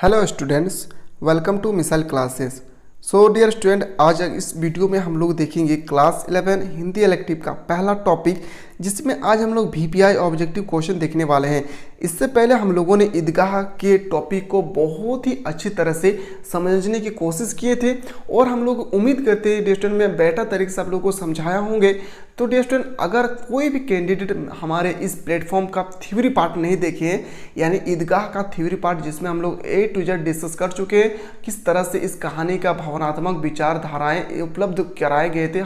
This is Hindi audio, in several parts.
Hello students, welcome to missile classes. So dear student, आज इस वीडियो में हम लोग देखेंगे क्लास 11 हिंदी इलेक्टिव का पहला टॉपिक, जिसमें आज हम लोग वीपीआई ऑब्जेक्टिव क्वेश्चन देखने वाले हैं। इससे पहले हम लोगों ने ईदगाह के टॉपिक को बहुत ही अच्छी तरह से समझने की कोशिश किए थे और हम लोग उम्मीद करते हैं डियर स्टूडेंट में बेटर तरीके से आप लोगों को समझाया होंगे। तो डियर स्टूडेंट, अगर कोई भी कैंडिडेट हमारे इस प्लेटफॉर्म का थ्योरी पार्ट नहीं देखे हैं, यानी ईदगाह का थ्योरी पार्ट जिसमें हम लोग A to Z डिस्कस कर चुके हैं, किस तरह से इस कहानी का भावनात्मक विचारधाराएं उपलब्ध कराए गए थे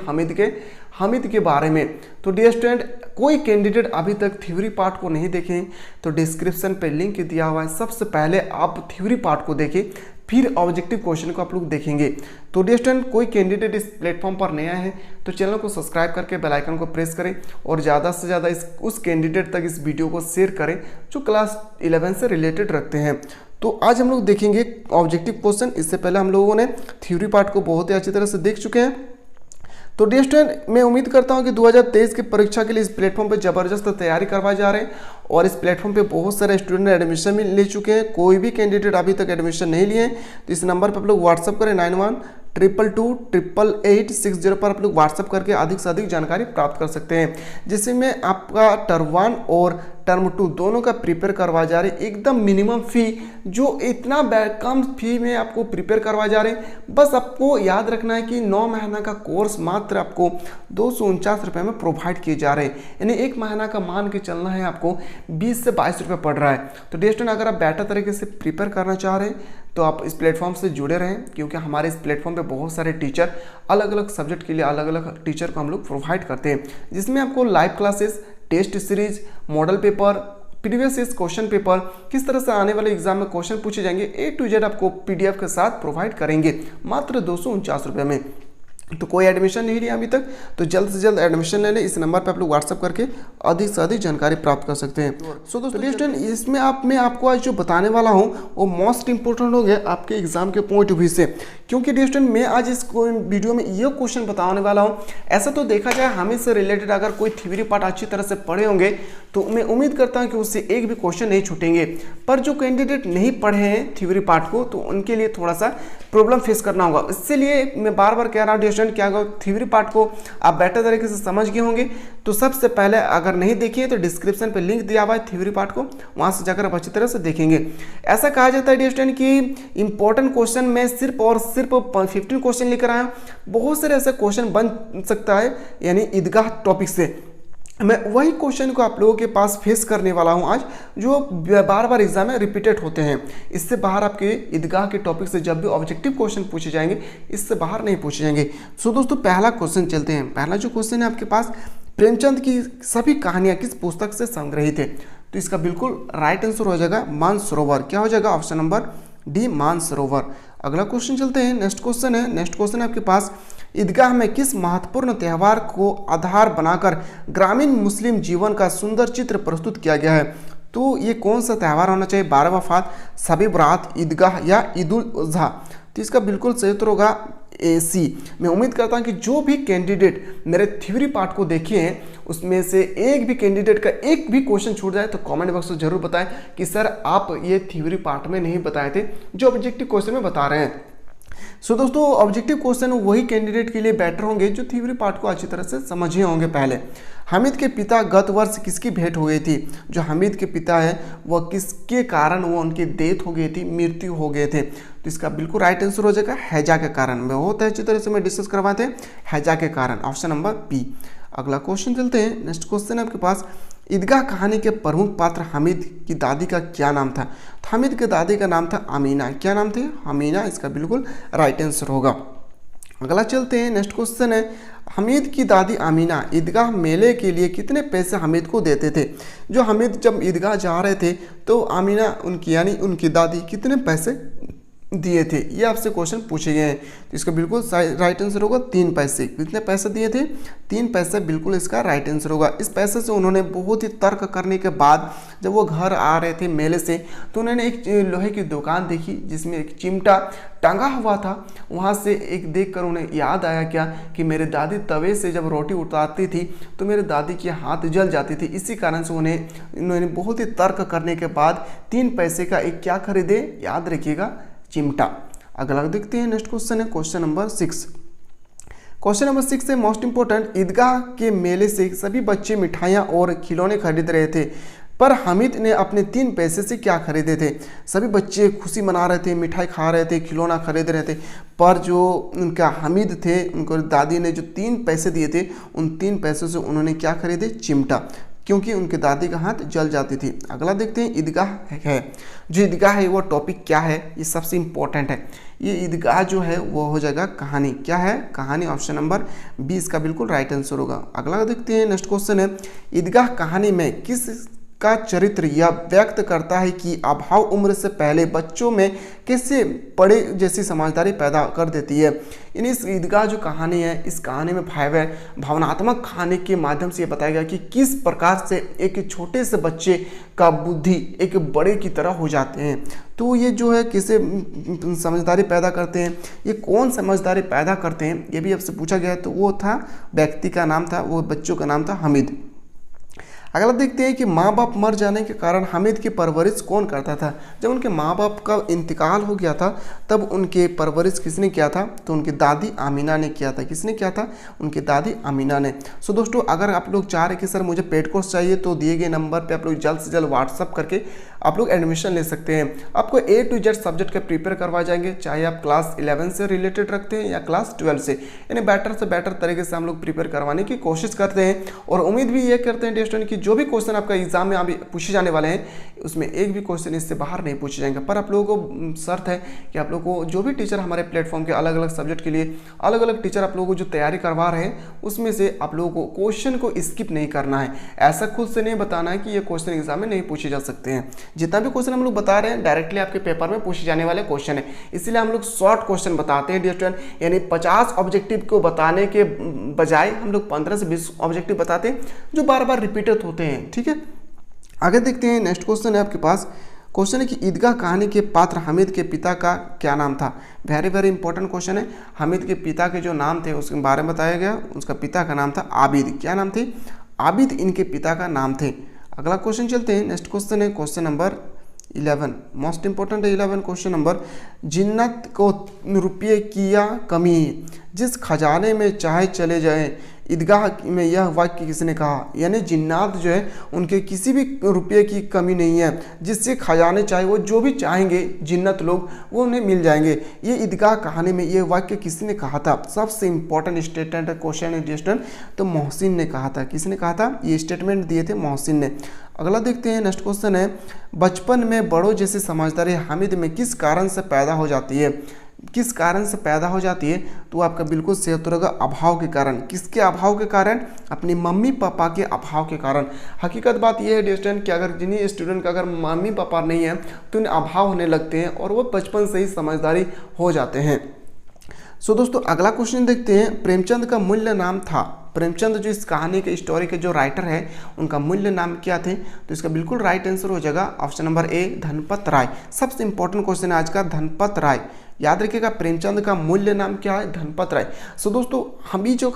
हामिद के बारे में। तो डियर स्टूडेंट, कोई कैंडिडेट अभी तक थ्योरी पार्ट को नहीं देखें तो डिस्क्रिप्शन पे लिंक दिया हुआ है, सबसे पहले आप थ्योरी पार्ट को देखें, फिर ऑब्जेक्टिव क्वेश्चन को आप लोग देखेंगे। तो डियर स्टूडेंट, कोई कैंडिडेट इस प्लेटफॉर्म पर नया है तो चैनल को सब्सक्राइब करके बेल आइकन को प्रेस करें और ज़्यादा से ज़्यादा उस कैंडिडेट तक इस वीडियो को शेयर करें जो क्लास 11 से रिलेटेड रखते हैं। तो आज हम लोग देखेंगे ऑब्जेक्टिव क्वेश्चन। इससे पहले हम लोगों ने थ्योरी पार्ट को बहुत ही अच्छी तरह से देख चुके हैं। तो डियर स्टूडेंट, मैं उम्मीद करता हूं कि 2023 की परीक्षा के लिए इस प्लेटफॉर्म पे ज़बरदस्त तैयारी करवाए जा रहे हैं और इस प्लेटफॉर्म पे बहुत सारे स्टूडेंट एडमिशन भी ले चुके हैं। कोई भी कैंडिडेट अभी तक एडमिशन नहीं लिए तो इस नंबर पर आप लोग व्हाट्सअप करें 9122288860 पर आप लोग व्हाट्सअप करके अधिक से अधिक जानकारी प्राप्त कर सकते हैं, जिसमें आपका टर्म 1 और टर्म 2 दोनों का प्रिपेयर करवा जा रहे हैं। एकदम मिनिमम फी, जो इतना कम फी में आपको प्रिपेयर करवा जा रहे हैं। बस आपको याद रखना है कि 9 महीना का कोर्स मात्र आपको 249 रुपये में प्रोवाइड किए जा रहे हैं, यानी एक महीना का मान के चलना है आपको 20 से 22 रुपये पड़ रहा है। तो डियर स्टूडेंट, अगर आप बेटर तरीके से प्रिपेयर करना चाह रहे हैं तो आप इस प्लेटफॉर्म से जुड़े रहें, क्योंकि हमारे इस प्लेटफॉर्म पे बहुत सारे टीचर अलग अलग सब्जेक्ट के लिए अलग अलग टीचर को हम लोग प्रोवाइड करते हैं, जिसमें आपको live classes, test series, model paper, previous year question paper, किस तरह से आने वाले एग्जाम में क्वेश्चन पूछे जाएंगे A to Z आपको PDF के साथ प्रोवाइड करेंगे मात्र 249 रुपये में। तो कोई एडमिशन नहीं लिया अभी तक तो जल्द से जल्द एडमिशन ले लें। इस नंबर पे आप लोग व्हाट्सअप करके अधिक से अधिक जानकारी प्राप्त कर सकते हैं। सो दोस्तों, इसमें मैं आपको आज जो बताने वाला हूं वो मोस्ट इंपोर्टेंट हो गया आपके एग्जाम के पॉइंट ऑफ व्यू से, क्योंकि डियर स्टूडेंट मैं आज इस वीडियो में ये क्वेश्चन बताने वाला हूँ। ऐसा तो देखा जाए हमें से रिलेटेड अगर कोई थ्योरी पार्ट अच्छी तरह से पढ़े होंगे तो मैं उम्मीद करता हूँ कि उससे एक भी क्वेश्चन नहीं छूटेंगे, पर जो कैंडिडेट नहीं पढ़े हैं थ्योरी पार्ट को तो उनके लिए थोड़ा सा प्रॉब्लम फेस करना होगा। इसलिए मैं बार बार कह रहा हूँ डियर स्टूडेंट, क्या थ्योरी पार्ट को आप बेटर तरीके से समझ गए होंगे। तो सबसे पहले अगर नहीं देखिए तो डिस्क्रिप्शन पे लिंक दिया हुआ है थ्योरी पार्ट को, वहां से जाकर आप अच्छी तरह से देखेंगे। ऐसा कहा जाता है डियर स्टूडेंट कि इंपॉर्टेंट क्वेश्चन में सिर्फ 15 क्वेश्चन लेकर आया। बहुत सारे ऐसे क्वेश्चन बन सकता है, यानी ईदगाह टॉपिक से मैं वही क्वेश्चन को आप लोगों के पास फेस करने वाला हूं आज, जो बार बार एग्जाम में रिपीटेड होते हैं। इससे बाहर आपके ईदगाह के टॉपिक से जब भी ऑब्जेक्टिव क्वेश्चन पूछे जाएंगे, इससे बाहर नहीं पूछे जाएंगे। सो दोस्तों, पहला क्वेश्चन चलते हैं। पहला जो क्वेश्चन है आपके पास, प्रेमचंद की सभी कहानियां किस पुस्तक से संग्रहित है? तो इसका बिल्कुल राइट आंसर हो जाएगा मानसरोवर। क्या हो जाएगा? Option number D, Mansarovar. अगला क्वेश्चन चलते हैं। नेक्स्ट क्वेश्चन है आपके पास, ईदगाह में किस महत्वपूर्ण त्यौहार को आधार बनाकर ग्रामीण मुस्लिम जीवन का सुंदर चित्र प्रस्तुत किया गया है? तो ये कौन सा त्यौहार होना चाहिए? 12 वफात, शब बरात, ईदगाह या ईद उल अज़हा? तो इसका बिल्कुल सही उत्तर होगा AC। मैं उम्मीद करता हूँ कि जो भी कैंडिडेट मेरे थ्योरी पार्ट को देखे हैं उसमें से एक भी कैंडिडेट का एक भी क्वेश्चन छूट जाए तो कमेंट बॉक्स में जरूर बताएं कि सर आप ये थ्योरी पार्ट में नहीं बताए थे जो ऑब्जेक्टिव क्वेश्चन में बता रहे हैं। सो दोस्तों, ऑब्जेक्टिव क्वेश्चन वही कैंडिडेट के लिए बेटर होंगे जो थ्योरी पार्ट को अच्छी तरह से समझे होंगे। पहले, हामिद के पिता गत वर्ष किसकी भेंट हो गई थी? जो हामिद के पिता है वह किसके कारण वो उनकी डेथ हो गई थी, मृत्यु हो गए थे? तो इसका बिल्कुल राइट आंसर हो जाएगा हैजा के कारण। में बहुत अच्छी तरह से मैं डिस्कस करवाते हैं हैजा के कारण, ऑप्शन नंबर B। अगला क्वेश्चन चलते हैं। नेक्स्ट क्वेश्चन है आपके पास, ईदगाह कहानी के प्रमुख पात्र हामिद की दादी का क्या नाम था? तो हामिद के दादी का नाम था अमीना। क्या नाम थे? अमीना। इसका बिल्कुल राइट आंसर होगा। अगला चलते हैं। नेक्स्ट क्वेश्चन है, हामिद की दादी अमीना ईदगाह मेले के लिए कितने पैसे हामिद को देते थे? जो हामिद जब ईदगाह जा रहे थे तो अमीना उनकी यानी उनकी दादी कितने पैसे दिए थे, ये आपसे क्वेश्चन पूछे गए हैं। तो इसका बिल्कुल राइट आंसर होगा 3 पैसे। कितने पैसे दिए थे? 3 पैसे बिल्कुल इसका राइट आंसर होगा। इस पैसे से उन्होंने बहुत ही तर्क करने के बाद जब वो घर आ रहे थे मेले से, तो उन्होंने एक लोहे की दुकान देखी जिसमें एक चिमटा टंगा हुआ था। वहाँ से एक देखकर उन्हें याद आया क्या कि मेरे दादी तवे से जब रोटी उतारती थी तो मेरे दादी के हाथ जल जाती थी। इसी कारण से उन्होंने बहुत ही तर्क करने के बाद 3 पैसे का एक क्या खरीदे? याद रखिएगा, चिमटा। अगला देखते हैं, नेक्स्ट क्वेश्चन है क्वेश्चन नंबर 6। क्वेश्चन नंबर 6 है मोस्ट इंपोर्टेंट। ईदगाह के मेले से सभी बच्चे मिठाइयाँ और खिलौने खरीद रहे थे, पर हामिद ने अपने 3 पैसे से क्या खरीदे थे? सभी बच्चे खुशी मना रहे थे, मिठाई खा रहे थे, खिलौना खरीद रहे थे, पर जो उनका हामिद थे, उनको दादी ने जो 3 पैसे दिए थे, उन 3 पैसों से उन्होंने क्या खरीदे? चिमटा, क्योंकि उनके दादी का हाथ जल जाती थी। अगला देखते हैं, ईदगाह है। जो ईदगाह है वो टॉपिक क्या है? ये सबसे इंपॉर्टेंट है। ये ईदगाह जो है वो हो जाएगा कहानी। क्या है? कहानी। ऑप्शन नंबर 20 का बिल्कुल राइट आंसर होगा। अगला देखते हैं, नेक्स्ट क्वेश्चन है, ईदगाह कहानी में किस का चरित्र यह व्यक्त करता है कि अभाव उम्र से पहले बच्चों में कैसे बड़े जैसी समझदारी पैदा कर देती है। यानी इस ईदगाह जो कहानी है, इस कहानी में भावनात्मक कहानी के माध्यम से ये बताया गया कि किस प्रकार से एक छोटे से बच्चे का बुद्धि एक बड़े की तरह हो जाते हैं। तो ये जो है किसे समझदारी पैदा करते हैं, ये कौन समझदारी पैदा करते हैं, ये भी आपसे पूछा गया है। तो वो था, व्यक्ति का नाम था, वो बच्चों का नाम था हामिद। अगला देखते हैं कि माँ बाप मर जाने के कारण हामिद की परवरिश कौन करता था? जब उनके माँ बाप का इंतकाल हो गया था तब उनके परवरिश किसने किया था? तो उनकी दादी आमीना ने किया था। किसने किया था? उनकी दादी आमीना ने। सो दोस्तों, अगर आप लोग चाह रहे कि सर मुझे पेड कोर्स चाहिए तो दिए गए नंबर पे आप लोग जल्द से जल्द व्हाट्सअप करके आप लोग एडमिशन ले सकते हैं। आपको A to Z सब्जेक्ट के प्रिपेयर करवाए जाएंगे, चाहे आप क्लास 11 से रिलेटेड रखते हैं या क्लास 12 से, यानी बेटर से बेटर तरीके से हम लोग प्रिपेयर करवाने की कोशिश करते हैं। और उम्मीद भी ये करते हैं डियर स्टूडेंट कि जो भी क्वेश्चन आपका एग्जाम में अभी पूछे जाने वाले हैं उसमें एक भी क्वेश्चन इससे बाहर नहीं पूछे जाएंगे। पर आप लोगों को शर्त है कि आप लोगों को जो भी टीचर हमारे प्लेटफॉर्म के अलग अलग सब्जेक्ट के लिए अलग अलग टीचर आप लोगों को जो तैयारी करवा रहे हैं उसमें से आप लोगों को क्वेश्चन को स्किप नहीं करना है। ऐसा खुद से नहीं बताना है कि ये क्वेश्चन एग्जाम में नहीं पूछे जा सकते हैं। जितना भी क्वेश्चन हम लोग बता रहे हैं डायरेक्टली आपके पेपर में पूछे जाने वाले क्वेश्चन है, इसलिए हम लोग शॉर्ट क्वेश्चन बताते हैं डियर स्टूडेंट। यानी 50 ऑब्जेक्टिव को बताने के बजाय हम लोग 15 से 20 ऑब्जेक्टिव बताते हैं जो बार बार रिपीटेड होते हैं। ठीक है, आगे देखते हैं। नेक्स्ट क्वेश्चन है आपके पास, क्वेश्चन है कि ईदगाह कहानी के पात्र हामिद के पिता का क्या नाम था? वेरी वेरी इंपॉर्टेंट क्वेश्चन है। हामिद के पिता के जो नाम थे उसके बारे में बताया गया। उसका पिता का नाम था आबिद। क्या नाम थे? आबिद इनके पिता का नाम थे। अगला क्वेश्चन चलते हैं। नेक्स्ट क्वेश्चन है क्वेश्चन नंबर 11, मोस्ट इंपॉर्टेंट है 11 क्वेश्चन नंबर। जिन्नत को रुपये की या कमी, जिस खजाने में चाहे चले जाए, ईदगाह में यह वाक्य किसने कहा? यानी जिन्नात जो है उनके किसी भी रुपये की कमी नहीं है, जिससे खजाने चाहे वो जो भी चाहेंगे जिन्नत लोग वो उन्हें मिल जाएंगे। ये ईदगाह कहानी में ये वाक्य किसने कहा था? सबसे इंपॉर्टेंट स्टेटमेंट क्वेश्चन है डियर, तो मोहसिन ने कहा था। किसने कहा था? ये स्टेटमेंट दिए थे मोहसिन ने। अगला देखते हैं। नेक्स्ट क्वेश्चन है, बचपन में बड़ों जैसी समझदारी हामिद में किस कारण से पैदा हो जाती है? किस कारण से पैदा हो जाती है? तो आपका बिल्कुल सही उत्तर होगा अभाव के कारण। किसके अभाव के कारण? अपने मम्मी पापा के अभाव के कारण। हकीकत बात यह है डियर स्टूडेंट कि अगर जिन्हीं स्टूडेंट का अगर मम्मी पापा नहीं है तो उन्हें अभाव होने लगते हैं और वो बचपन से ही समझदारी हो जाते हैं। सो दोस्तों, अगला क्वेश्चन देखते हैं। प्रेमचंद का मूल्य नाम था? प्रेमचंद जो इस कहानी के स्टोरी के जो राइटर है उनका मूल्य नाम क्या थे? तो इसका बिल्कुल राइट आंसर हो जाएगा ऑप्शन नंबर A, धनपत राय। सबसे इंपॉर्टेंट क्वेश्चन है आज का, धनपत राय। याद रखिएगा प्रेमचंद का मूल्य नाम क्या है? धनपत राय। सो दोस्तों,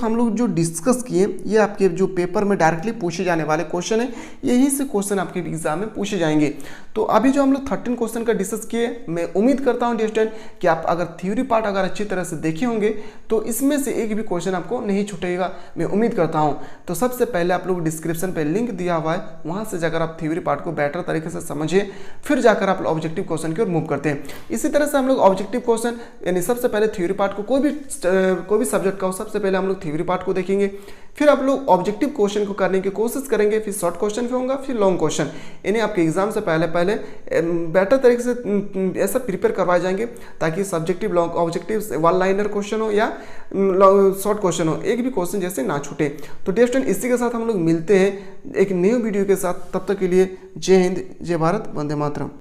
हम लोग जो डिस्कस किए ये आपके जो पेपर में डायरेक्टली पूछे जाने वाले क्वेश्चन है, यही से क्वेश्चन आपके एग्जाम में पूछे जाएंगे। तो अभी जो हम लोग 13 क्वेश्चन का डिस्कस किए, मैं उम्मीद करता हूँ डियर स्टूडेंट कि आप अगर थ्योरी पार्ट अगर अच्छी तरह से देखे होंगे तो इसमें से एक भी क्वेश्चन आपको नहीं छूटेगा, मैं उम्मीद करता हूँ। तो सबसे पहले आप लोग डिस्क्रिप्शन पे लिंक दिया हुआ है, वहाँ से जाकर आप थ्योरी पार्ट को बेटर तरीके से समझिए, फिर जाकर आप ऑब्जेक्टिव क्वेश्चन की ओर मूव करते हैं। इसी तरह से हम लोग ऑब्जेक्टिव क्वेश्चन यानी सबसे पहले थ्योरी पार्ट को कोई भी सब्जेक्ट का हो, सबसे पहले हम लोग थ्योरी पार्ट को देखेंगे, फिर आप लोग ऑब्जेक्टिव क्वेश्चन को करने की कोशिश करेंगे, फिर शॉर्ट क्वेश्चन भी होगा, फिर लॉन्ग क्वेश्चन। यानी आपके एग्जाम से पहले बेटर तरीके से ऐसा प्रिपेयर करवाए जाएंगे ताकि subjective long objective one liner question हो या शॉर्ट क्वेश्चन हो, एक भी क्वेश्चन जैसे ना छूटे। तो डियर स्टूडेंट, इसी के साथ हम लोग मिलते हैं एक न्यू वीडियो के साथ। तब तक के लिए जय हिंद, जय भारत, वंदे मातरम।